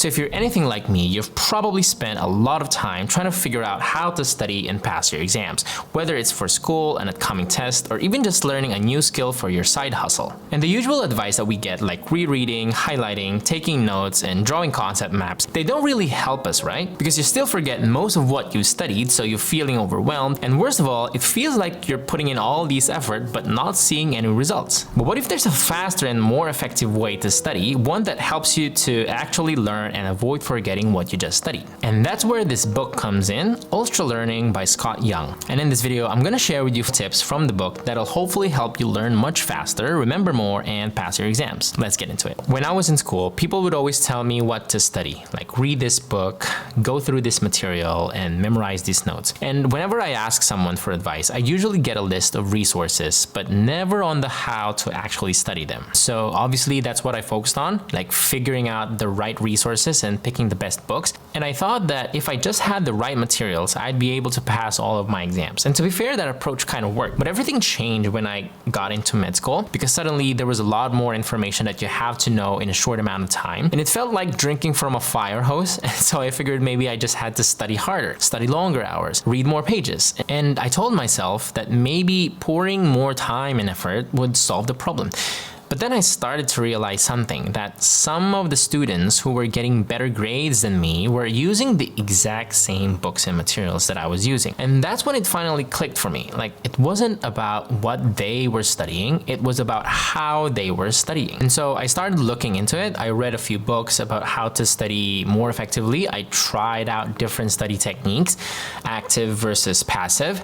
So if you're anything like me, you've probably spent a lot of time trying to figure out how to study and pass your exams, whether it's for school, an upcoming test, or even just learning a new skill for your side hustle. And the usual advice that we get, like rereading, highlighting, taking notes, and drawing concept maps, they don't really help us, right? Because you still forget most of what you studied, so you're feeling overwhelmed, and worst of all, it feels like you're putting in all this effort but not seeing any results. But what if there's a faster and more effective way to study, one that helps you to actually learn and avoid forgetting what you just studied? And that's where this book comes in, Ultralearning by Scott Young. And in this video, I'm gonna share with you tips from the book that'll hopefully help you learn much faster, remember more, and pass your exams. Let's get into it. When I was in school, people would always tell me what to study, like read this book, go through this material, and memorize these notes. And whenever I ask someone for advice, I usually get a list of resources, but never on the how to actually study them. So obviously that's what I focused on, like figuring out the right resources and picking the best books. And I thought that if I just had the right materials, I'd be able to pass all of my exams. And to be fair, that approach kind of worked. But everything changed when I got into med school, because suddenly there was a lot more information that you have to know in a short amount of time. And it felt like drinking from a fire hose. And so I figured maybe I just had to study harder, study longer hours, read more pages. And I told myself that maybe pouring more time and effort would solve the problem. But then I started to realize something, that some of the students who were getting better grades than me were using the exact same books and materials that I was using. And that's when it finally clicked for me. Like, it wasn't about what they were studying, it was about how they were studying. And so I started looking into it. I read a few books about how to study more effectively. I tried out different study techniques, active versus passive.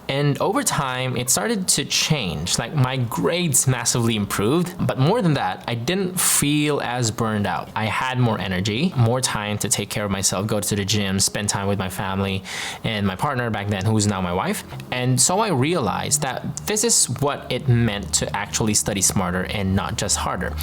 And over time, it started to change. Like, my grades massively improved. But more than that, I didn't feel as burned out. I had more energy, more time to take care of myself, go to the gym, spend time with my family and my partner back then, who is now my wife. And so I realized that this is what it meant to actually study smarter and not just harder.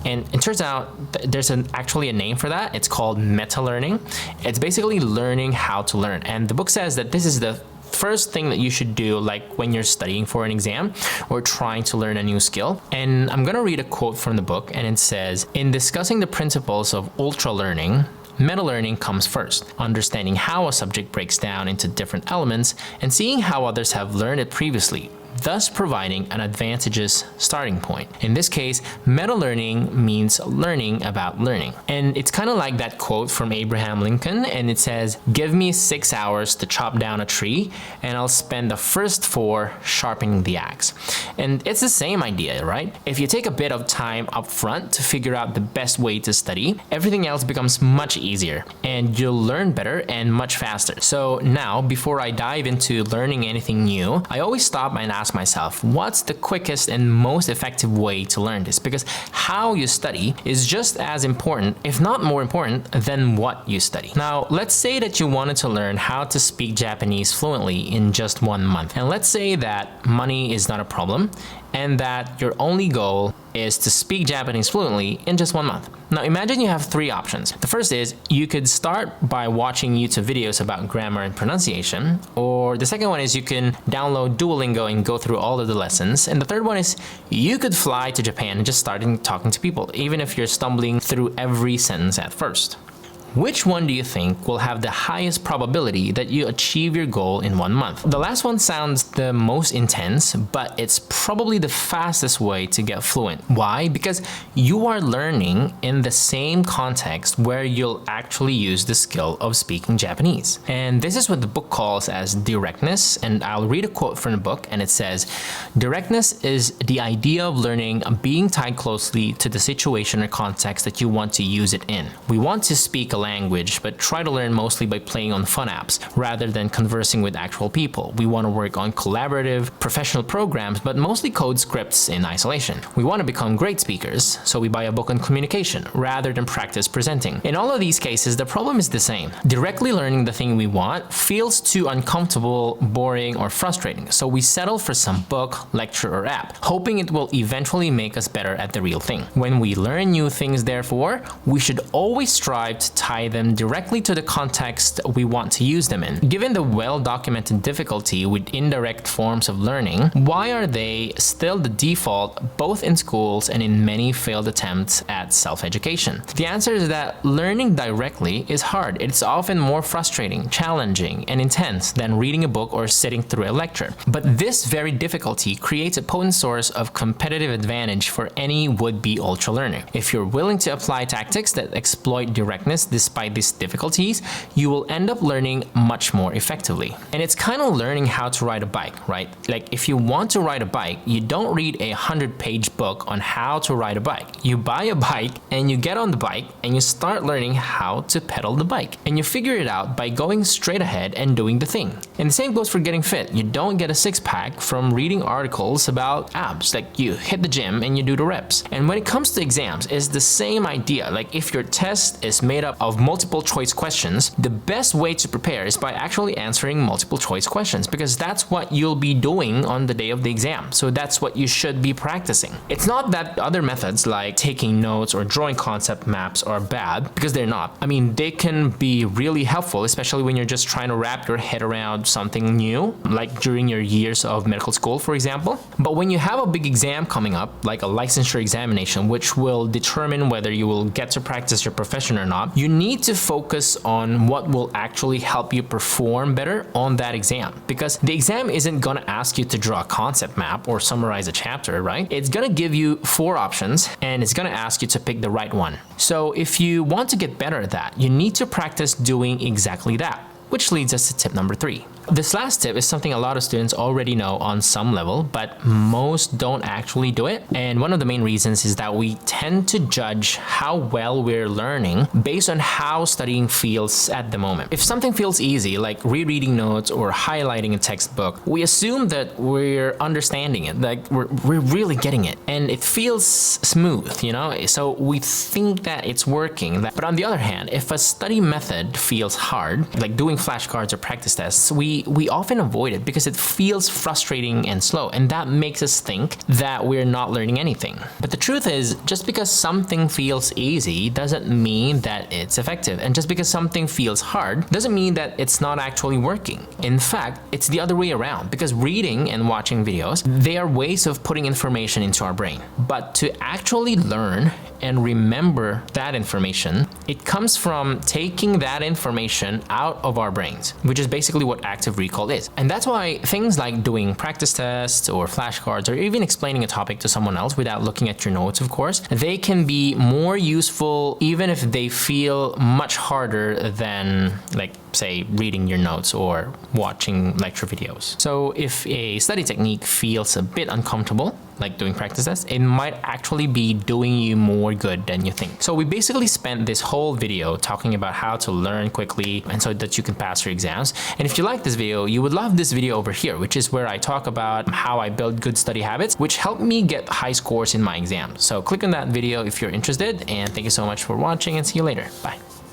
And it turns out there's actually a name for that. It's called meta-learning. It's basically learning how to learn. And the book says that this is the first thing that you should do, like when you're studying for an exam or trying to learn a new skill. And I'm gonna read a quote from the book, and it says, "In discussing the principles of ultra-learning, meta-learning comes first, understanding how a subject breaks down into different elements and seeing how others have learned it previously, thus providing an advantageous starting point." In this case, meta-learning means learning about learning. And it's kind of like that quote from Abraham Lincoln, and it says, "Give me 6 hours to chop down a tree, and I'll spend the first 4 sharpening the axe." And it's the same idea, right? If you take a bit of time up front to figure out the best way to study, everything else becomes much easier, and you'll learn better and much faster. So now, before I dive into learning anything new, I always stop and ask myself, what's the quickest and most effective way to learn this? Because how you study is just as important, if not more important, than what you study. Now, let's say that you wanted to learn how to speak Japanese fluently in just 1 month. And let's say that money is not a problem, and that your only goal is to speak Japanese fluently in just 1 month. Now imagine you have 3 options. The first is you could start by watching YouTube videos about grammar and pronunciation, or the second one is you can download Duolingo and go through all of the lessons, and the third one is you could fly to Japan and just start talking to people, even if you're stumbling through every sentence at first. Which one do you think will have the highest probability that you achieve your goal in 1 month? The last one sounds the most intense, but it's probably the fastest way to get fluent. Why? Because you are learning in the same context where you'll actually use the skill of speaking Japanese. And this is what the book calls as directness, and I'll read a quote from the book, and it says, "Directness is the idea of learning being tied closely to the situation or context that you want to use it in. We want to speak a language, but try to learn mostly by playing on fun apps rather than conversing with actual people. We want to work on collaborative, professional programs, but mostly code scripts in isolation. We want to become great speakers, so we buy a book on communication rather than practice presenting." In all of these cases, the problem is the same. Directly learning the thing we want feels too uncomfortable, boring, or frustrating, so we settle for some book, lecture, or app, hoping it will eventually make us better at the real thing. When we learn new things, therefore, we should always strive to tie tie them directly to the context we want to use them in. Given the well-documented difficulty with indirect forms of learning, why are they still the default both in schools and in many failed attempts at self-education? The answer is that learning directly is hard. It's often more frustrating, challenging, and intense than reading a book or sitting through a lecture. But this very difficulty creates a potent source of competitive advantage for any would-be ultra-learner. If you're willing to apply tactics that exploit directness despite these difficulties, you will end up learning much more effectively. And it's kind of learning how to ride a bike, right? Like if you want to ride a bike, you don't read a 100-page book on how to ride a bike. You buy a bike and you get on the bike and you start learning how to pedal the bike. And you figure it out by going straight ahead and doing the thing. And the same goes for getting fit. You don't get a six-pack from reading articles about abs. Like you hit the gym and you do the reps. And when it comes to exams, it's the same idea. Like if your test is made up of multiple choice questions, the best way to prepare is by actually answering multiple choice questions, because that's what you'll be doing on the day of the exam. So that's what you should be practicing. It's not that other methods like taking notes or drawing concept maps are bad, because they're not. I mean, they can be really helpful, especially when you're just trying to wrap your head around something new, like during your years of medical school, for example. But when you have a big exam coming up, like a licensure examination, which will determine whether you will get to practice your profession or not, you need to focus on what will actually help you perform better on that exam. Because the exam isn't going to ask you to draw a concept map or summarize a chapter, right? It's going to give you 4 options and it's going to ask you to pick the right one. So if you want to get better at that, you need to practice doing exactly that. Which leads us to tip number 3. This last tip is something a lot of students already know on some level, but most don't actually do it. And one of the main reasons is that we tend to judge how well we're learning based on how studying feels at the moment. If something feels easy, like rereading notes or highlighting a textbook, we assume that we're understanding it, like we're really getting it, and it feels smooth, you know? So we think that it's working. But on the other hand, if a study method feels hard, like doing flashcards or practice tests, we often avoid it because it feels frustrating and slow, and that makes us think that we're not learning anything. But the truth is, just because something feels easy doesn't mean that it's effective, and just because something feels hard doesn't mean that it's not actually working. In fact, it's the other way around, because reading and watching videos, they are ways of putting information into our brain. But to actually learn and remember that information, it comes from taking that information out of our brains, which is basically what active recall is. And that's why things like doing practice tests or flashcards, or even explaining a topic to someone else without looking at your notes, of course, they can be more useful even if they feel much harder than, like, say, reading your notes or watching lecture videos. So if a study technique feels a bit uncomfortable, like doing practice tests, it might actually be doing you more good than you think. So we basically spent this whole video talking about how to learn quickly and so that you can pass your exams. And if you like this video, you would love this video over here, which is where I talk about how I build good study habits, which helped me get high scores in my exams. So click on that video if you're interested, and thank you so much for watching, and see you later. Bye.